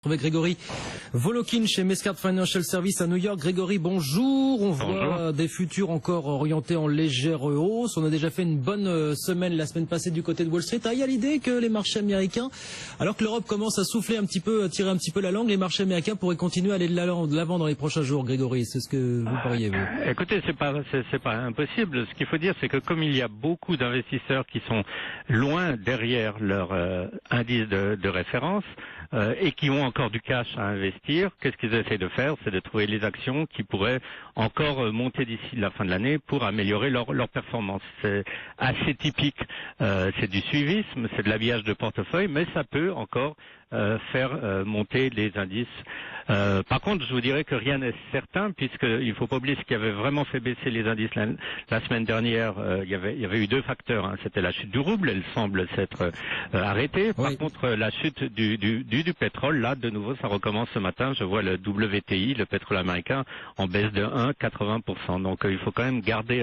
Avec Grégory Volokin chez Mescart Financial Services à New York. Grégory, bonjour. On voit des futurs encore orientés en légère hausse. On a déjà fait une bonne semaine la semaine passée du côté de Wall Street. Il y a l'idée que les marchés américains, alors que l'Europe commence à souffler un petit peu, à tirer un petit peu la langue, les marchés américains pourraient continuer à aller de l'avant dans les prochains jours. Grégory, c'est ce que vous pariez, vous? Écoutez, c'est pas impossible. Ce qu'il faut dire, c'est que comme il y a beaucoup d'investisseurs qui sont loin derrière leur indice de référence, et qui ont encore du cash à investir, qu'est-ce qu'ils essaient de faire? C'est de trouver les actions qui pourraient encore monter d'ici la fin de l'année pour améliorer leur performance. C'est assez typique, c'est du suivisme, c'est de l'habillage de portefeuille, mais ça peut encore faire monter les indices. Par contre, je vous dirais que rien n'est certain, puisqu'il ne faut pas oublier ce qui avait vraiment fait baisser les indices la semaine dernière. Il y avait eu deux facteurs. C'était la chute du rouble, elle semble s'être arrêtée. Par contre, la chute du pétrole, là, de nouveau, ça recommence ce matin. Je vois le WTI, le pétrole américain, en baisse de 1,80%. Donc, il faut quand même garder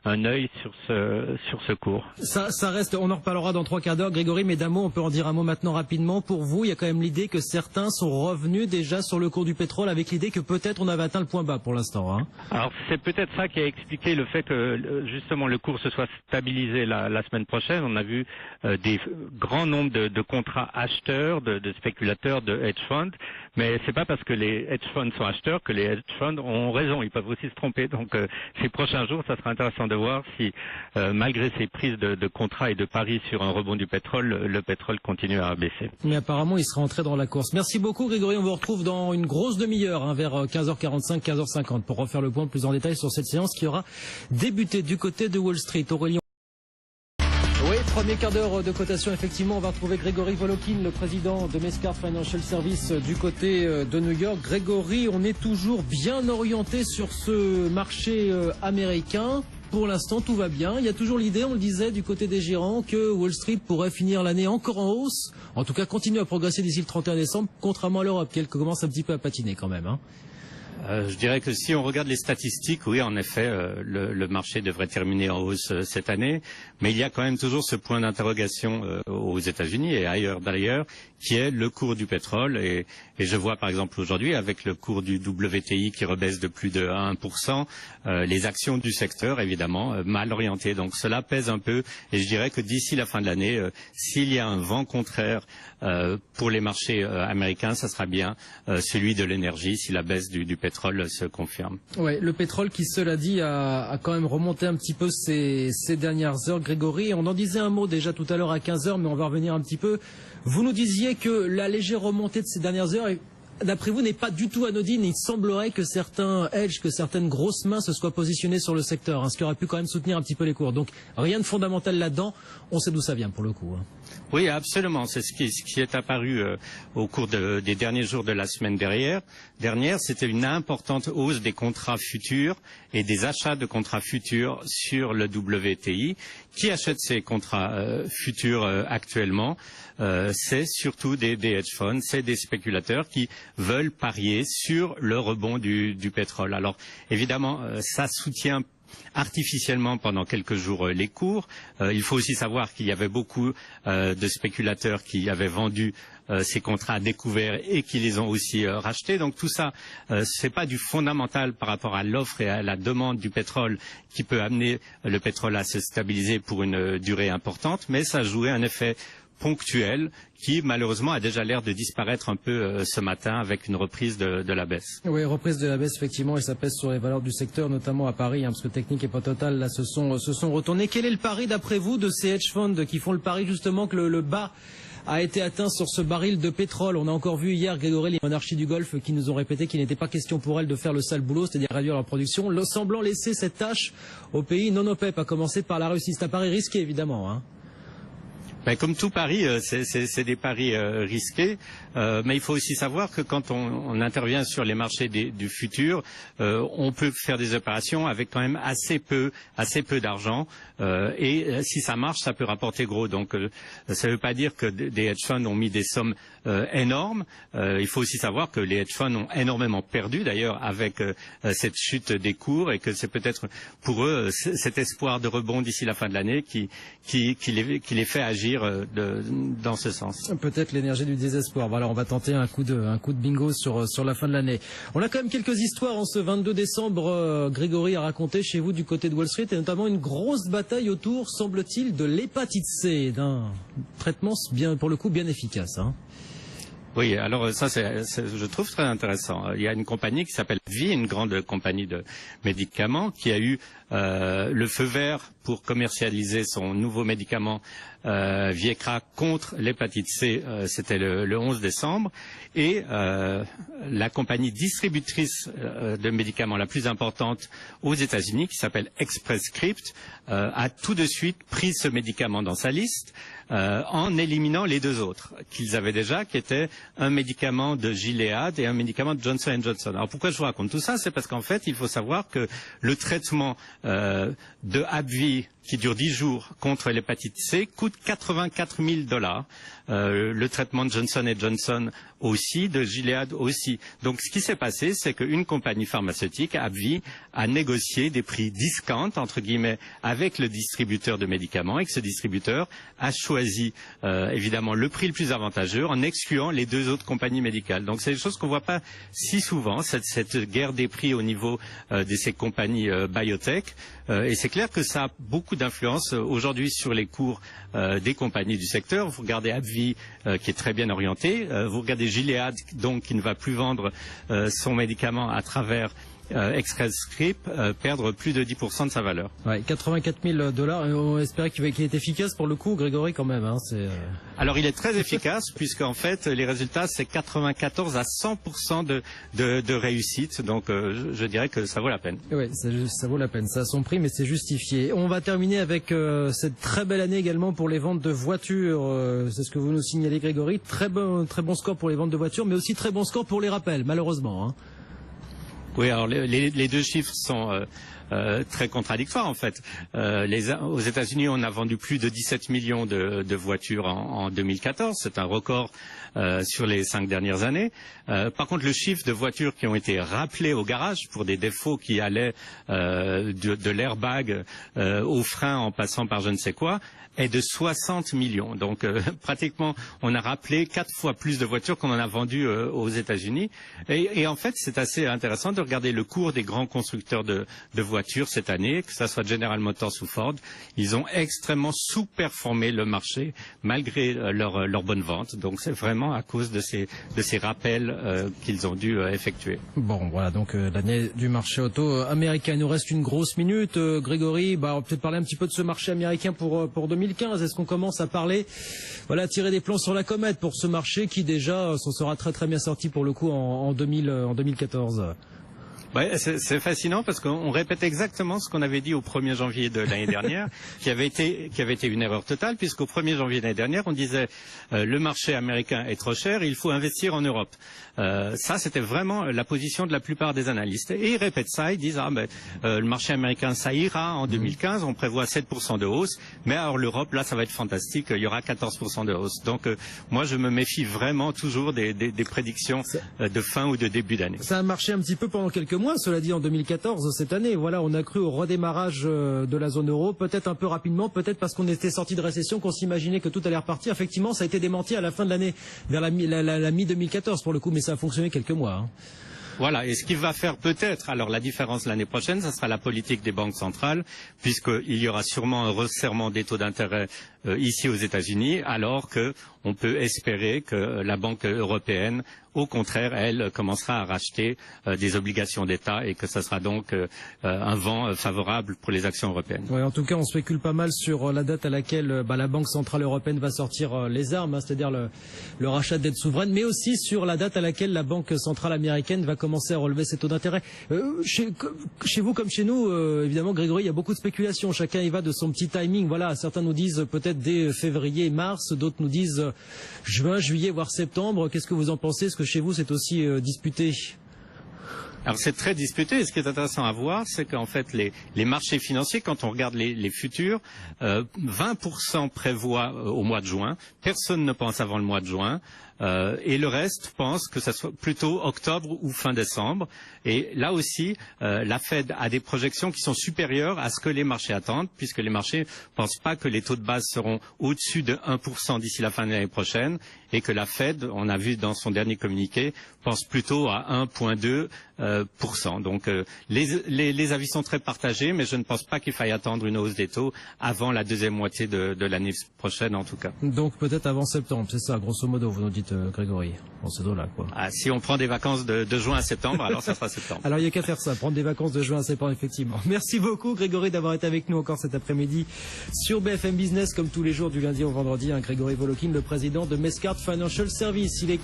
un œil sur ce cours. Ça reste, on en reparlera dans 3 quarts d'heure. Grégory, mais d'un mot, on peut en dire un mot maintenant rapidement. Pour vous, il y a quand même l'idée que certains sont revenus déjà sur le cours du pétrole avec l'idée que peut-être on avait atteint le point bas pour l'instant. Hein. Alors, c'est peut-être ça qui a expliqué le fait que, justement, le cours se soit stabilisé la semaine prochaine. On a vu des grands nombres de contrats acheteurs, de spéculateurs, de hedge funds, mais c'est pas parce que les hedge funds sont acheteurs que les hedge funds ont raison, ils peuvent aussi se tromper. Donc ces prochains jours, ça sera intéressant de voir si malgré ces prises de contrats et de paris sur un rebond du pétrole, le pétrole continue à baisser. Mais apparemment, il sera entré dans la course. Merci beaucoup Grégory, on vous retrouve dans une grosse demi-heure, vers 15h45, 15h50 pour refaire le point plus en détail sur cette séance qui aura débuté du côté de Wall Street. Aurélien. Oui, premier quart d'heure de cotation, effectivement, on va retrouver Grégory Volokin, le président de Mescart Financial Services du côté de New York. Grégory, on est toujours bien orienté sur ce marché américain. Pour l'instant, tout va bien. Il y a toujours l'idée, on le disait, du côté des gérants, que Wall Street pourrait finir l'année encore en hausse. En tout cas, continuer à progresser d'ici le 31 décembre, contrairement à l'Europe, qui commence un petit peu à patiner quand même. Hein. Je dirais que si on regarde les statistiques, oui, en effet, le marché devrait terminer en hausse cette année, mais il y a quand même toujours ce point d'interrogation aux États-Unis et ailleurs d'ailleurs, qui est le cours du pétrole. Et je vois par exemple aujourd'hui, avec le cours du WTI qui rebaisse de plus de 1%, les actions du secteur, évidemment, mal orientées. Donc cela pèse un peu, et je dirais que d'ici la fin de l'année, s'il y a un vent contraire pour les marchés américains, ça sera bien celui de l'énergie, si la baisse du pétrole se confirme. Ouais, le pétrole qui, cela dit, a quand même remonté un petit peu ces dernières heures. Grégory, on en disait un mot déjà tout à l'heure à 15h, mais on va revenir un petit peu. Vous nous disiez que la légère remontée de ces dernières heures, d'après vous, n'est pas du tout anodine. Il semblerait que certains hedges, que certaines grosses mains se soient positionnées sur le secteur, hein, ce qui aurait pu quand même soutenir un petit peu les cours. Donc rien de fondamental là-dedans. On sait d'où ça vient pour le coup. Hein. Oui, absolument. C'est ce qui est apparu au cours des derniers jours de la semaine dernière. C'était une importante hausse des contrats futurs et des achats de contrats futurs sur le WTI. Qui achète ces contrats futurs actuellement? C'est surtout des hedge funds, c'est des spéculateurs qui veulent parier sur le rebond du pétrole. Alors évidemment, ça soutient artificiellement pendant quelques jours les cours. Il faut aussi savoir qu'il y avait beaucoup de spéculateurs qui avaient vendu ces contrats à découvert et qui les ont aussi rachetés. Donc tout ça, c'est pas du fondamental par rapport à l'offre et à la demande du pétrole qui peut amener le pétrole à se stabiliser pour une durée importante, mais ça jouait un effet ponctuel qui malheureusement a déjà l'air de disparaître un peu ce matin avec une reprise de la baisse. Oui, reprise de la baisse effectivement, et ça pèse sur les valeurs du secteur, notamment à Paris, hein, parce que Technique et Total là se sont retournés. Quel est le pari d'après vous de ces hedge funds qui font le pari justement que le bas a été atteint sur ce baril de pétrole? On a encore vu hier, Grégory, les monarchies du Golfe qui nous ont répété qu'il n'était pas question pour elles de faire le sale boulot, c'est-à-dire réduire leur production, semblant laisser cette tâche aux pays non OPEP, à commencer par la Russie. C'est un pari risqué évidemment. Hein. Ben, comme tout pari, c'est des paris risqués, mais il faut aussi savoir que quand on intervient sur les marchés du futur, on peut faire des opérations avec quand même assez peu d'argent, et si ça marche, ça peut rapporter gros. Donc ça ne veut pas dire que des hedge funds ont mis des sommes énormes. Il faut aussi savoir que les hedge funds ont énormément perdu d'ailleurs avec cette chute des cours, et que c'est peut-être pour eux cet espoir de rebond d'ici la fin de l'année qui les fait agir agir dans ce sens. Peut-être l'énergie du désespoir. Voilà, on va tenter un coup de bingo sur la fin de l'année. On a quand même quelques histoires en ce 22 décembre. Grégory a raconté chez vous du côté de Wall Street et notamment une grosse bataille autour, semble-t-il, de l'hépatite C, d'un traitement pour le coup bien efficace. Hein. Oui, alors ça, je trouve très intéressant. Il y a une compagnie qui s'appelle AbbVie, une grande compagnie de médicaments, qui a eu le feu vert pour commercialiser son nouveau médicament Viekra contre l'hépatite C. C'était le 11 décembre. Et la compagnie distributrice de médicaments la plus importante aux États-Unis, qui s'appelle Express Scripts, a tout de suite pris ce médicament dans sa liste en éliminant les deux autres qu'ils avaient déjà, qui étaient un médicament de Gilead et un médicament de Johnson & Johnson. Alors pourquoi je vous raconte tout ça? C'est parce qu'en fait, il faut savoir que le traitement de AbbVie qui dure 10 jours contre l'hépatite C coûte $84 000. Le traitement de Johnson & Johnson aussi, de Gilead aussi. Donc ce qui s'est passé, c'est qu'une compagnie pharmaceutique, AbbVie, a négocié des prix discount, entre guillemets, avec le distributeur de médicaments, et que ce distributeur a choisi évidemment le prix le plus avantageux en excluant les deux autres compagnies médicales. Donc c'est des choses qu'on ne voit pas si souvent, cette guerre des prix au niveau de ces compagnies biotech. Et c'est clair que ça a beaucoup d'influence aujourd'hui sur les cours des compagnies du secteur. Vous regardez AbbVie qui est très bien orienté, vous regardez Gilead donc qui ne va plus vendre son médicament à travers Express Scripts perdre plus de 10% de sa valeur. Ouais, $84 000. On espérait qu'il est efficace pour le coup, Grégory, quand même. Hein, Alors il est très efficace puisqu'en fait les résultats c'est 94 à 100% de réussite. Donc je dirais que ça vaut la peine. Oui, ça vaut la peine. Ça a son prix, mais c'est justifié. On va terminer avec cette très belle année également pour les ventes de voitures. C'est ce que vous nous signalez, Grégory. Très bon score pour les ventes de voitures, mais aussi très bon score pour les rappels, malheureusement. Hein. Oui, alors les deux chiffres sont très contradictoires en fait. Aux États-Unis, on a vendu plus de 17 millions de voitures en 2014. C'est un record sur les 5 dernières années. Par contre, le chiffre de voitures qui ont été rappelées au garage pour des défauts qui allaient de l'airbag au frein en passant par je ne sais quoi est de 60 millions. Donc pratiquement, on a rappelé 4 fois plus de voitures qu'on en a vendues aux États-Unis. Et en fait, c'est assez intéressant de regarder le cours des grands constructeurs de voitures cette année, que ce soit General Motors ou Ford. Ils ont extrêmement sous-performé le marché malgré leur bonne vente. Donc c'est vraiment à cause de ces rappels qu'ils ont dû effectuer. Bon, voilà donc l'année du marché auto américain. Il nous reste une grosse minute. Grégory, on va peut-être parler un petit peu de ce marché américain pour 2015. Est-ce qu'on commence à parler, tirer des plans sur la comète pour ce marché qui déjà s'en sera très très bien sorti pour le coup en 2014? Ouais, c'est fascinant parce qu'on répète exactement ce qu'on avait dit au 1er janvier de l'année dernière, qui avait été une erreur totale, puisqu'au 1er janvier de l'année dernière, on disait le marché américain est trop cher, il faut investir en Europe. Ça, c'était vraiment la position de la plupart des analystes. Et ils répètent ça, ils disent le marché américain, ça ira en 2015, on prévoit 7% de hausse, mais alors l'Europe, là, ça va être fantastique, il y aura 14% de hausse. Donc, moi, je me méfie vraiment toujours des prédictions de fin ou de début d'année. Ça a marché un petit peu pendant quelques mois, cela dit, en 2014, cette année. Voilà, on a cru au redémarrage de la zone euro, peut-être un peu rapidement, peut-être parce qu'on était sorti de récession, qu'on s'imaginait que tout allait repartir. Effectivement, ça a été démenti à la fin de l'année, vers la mi-2014 pour le coup, mais ça a fonctionné quelques mois. Hein. Voilà, et ce qui va faire peut-être, alors la différence l'année prochaine, ça sera la politique des banques centrales, puisqu'il y aura sûrement un resserrement des taux d'intérêt ici aux États-Unis, alors qu'on peut espérer que la Banque européenne, au contraire, elle commencera à racheter des obligations d'État et que ça sera donc un vent favorable pour les actions européennes. Oui, en tout cas, on spécule pas mal sur la date à laquelle la Banque centrale européenne va sortir les armes, c'est-à-dire le rachat de dettes souveraines, mais aussi sur la date à laquelle la Banque centrale américaine va commencer à relever ses taux d'intérêt. Chez vous comme chez nous, évidemment, Grégory, il y a beaucoup de spéculations. Chacun y va de son petit timing. Voilà, certains nous disent peut-être dès février, mars, d'autres nous disent juin, juillet, voire septembre. Qu'est-ce que vous en pensez? Est-ce que chez vous c'est aussi disputé? Alors c'est très disputé, et ce qui est intéressant à voir, c'est qu'en fait les marchés financiers, quand on regarde les futurs, 20% prévoient au mois de juin, personne ne pense avant le mois de juin, Et le reste pense que ça soit plutôt octobre ou fin décembre. Et là aussi, la Fed a des projections qui sont supérieures à ce que les marchés attendent, puisque les marchés ne pensent pas que les taux de base seront au-dessus de 1% d'ici la fin de l'année prochaine, et que la Fed, on a vu dans son dernier communiqué, pense plutôt à 1,2%. Donc les avis sont très partagés, mais je ne pense pas qu'il faille attendre une hausse des taux avant la deuxième moitié de l'année prochaine en tout cas. Donc peut-être avant septembre, c'est ça, grosso modo, vous nous dites Grégory, dans ces eaux-là, quoi. Ah, si on prend des vacances de juin à septembre, alors ça sera septembre. Alors il n'y a qu'à faire ça, prendre des vacances de juin à septembre, effectivement. Merci beaucoup Grégory d'avoir été avec nous encore cet après-midi sur BFM Business, comme tous les jours du lundi au vendredi. Grégory Volokin, le président de Mescart Financial Services. Il est...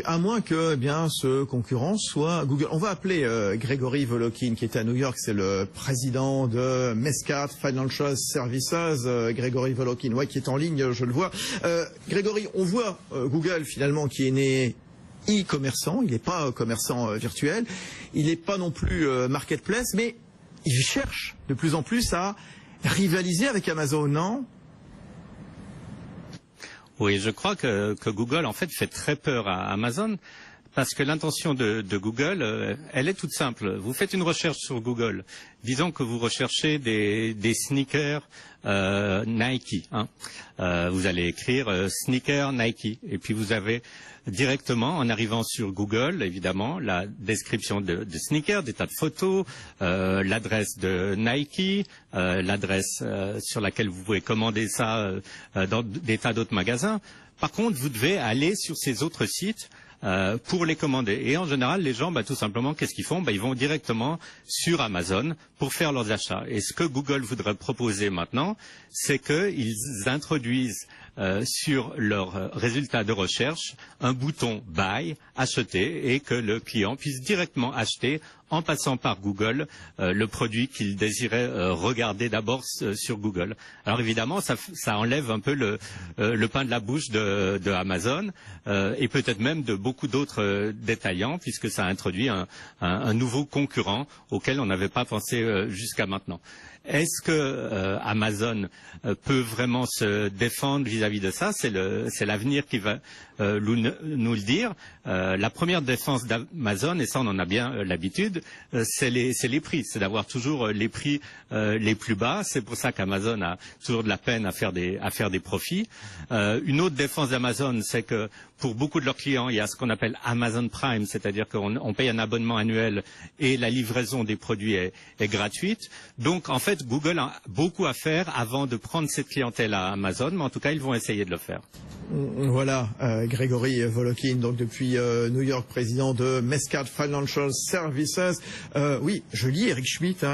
À moins que eh bien ce concurrent soit Google. On va appeler Grégory Volokin, qui est à New York, c'est le président de Mescart Financial Services. Grégory Volokin, ouais, qui est en ligne, je le vois. Grégory, on voit Google finalement qui est né e-commerçant, il n'est pas commerçant virtuel, il n'est pas non plus marketplace, mais il cherche de plus en plus à rivaliser avec Amazon, non ? Oui, je crois que Google en fait très peur à Amazon, parce que l'intention de Google, elle est toute simple. Vous faites une recherche sur Google, disons que vous recherchez des sneakers Nike. Vous allez écrire sneakers Nike, et puis vous avez directement, en arrivant sur Google, évidemment, la description de sneakers, des tas de photos, l'adresse de Nike, l'adresse sur laquelle vous pouvez commander ça dans des tas d'autres magasins. Par contre, vous devez aller sur ces autres sites pour les commander. Et en général, les gens, tout simplement, qu'est-ce qu'ils font ? Ils vont directement sur Amazon pour faire leurs achats. Et ce que Google voudrait proposer maintenant, c'est qu'ils introduisent sur leurs résultats de recherche un bouton Buy, acheter, et que le client puisse directement acheter en passant par Google le produit qu'il désirait regarder d'abord sur Google. Alors évidemment, ça enlève un peu le pain de la bouche de Amazon et peut-être même de beaucoup d'autres détaillants, puisque ça introduit un nouveau concurrent auquel on n'avait pas pensé jusqu'à maintenant. Est-ce que Amazon peut vraiment se défendre vis-à-vis de ça ? C'est l'avenir qui va nous le dire. La première défense d'Amazon, et ça on en a bien l'habitude, c'est les prix. C'est d'avoir toujours les prix les plus bas. C'est pour ça qu'Amazon a toujours de la peine à faire des profits. Une autre défense d'Amazon, c'est que pour beaucoup de leurs clients, il y a ce qu'on appelle Amazon Prime, c'est-à-dire qu'on paye un abonnement annuel et la livraison des produits est gratuite. Donc en fait, Google a beaucoup à faire avant de prendre cette clientèle à Amazon, mais en tout cas, ils vont essayer de le faire. Voilà, Grégory Volokin, donc depuis New York, président de Mescart Financial Services. Oui, je lis Eric Schmidt,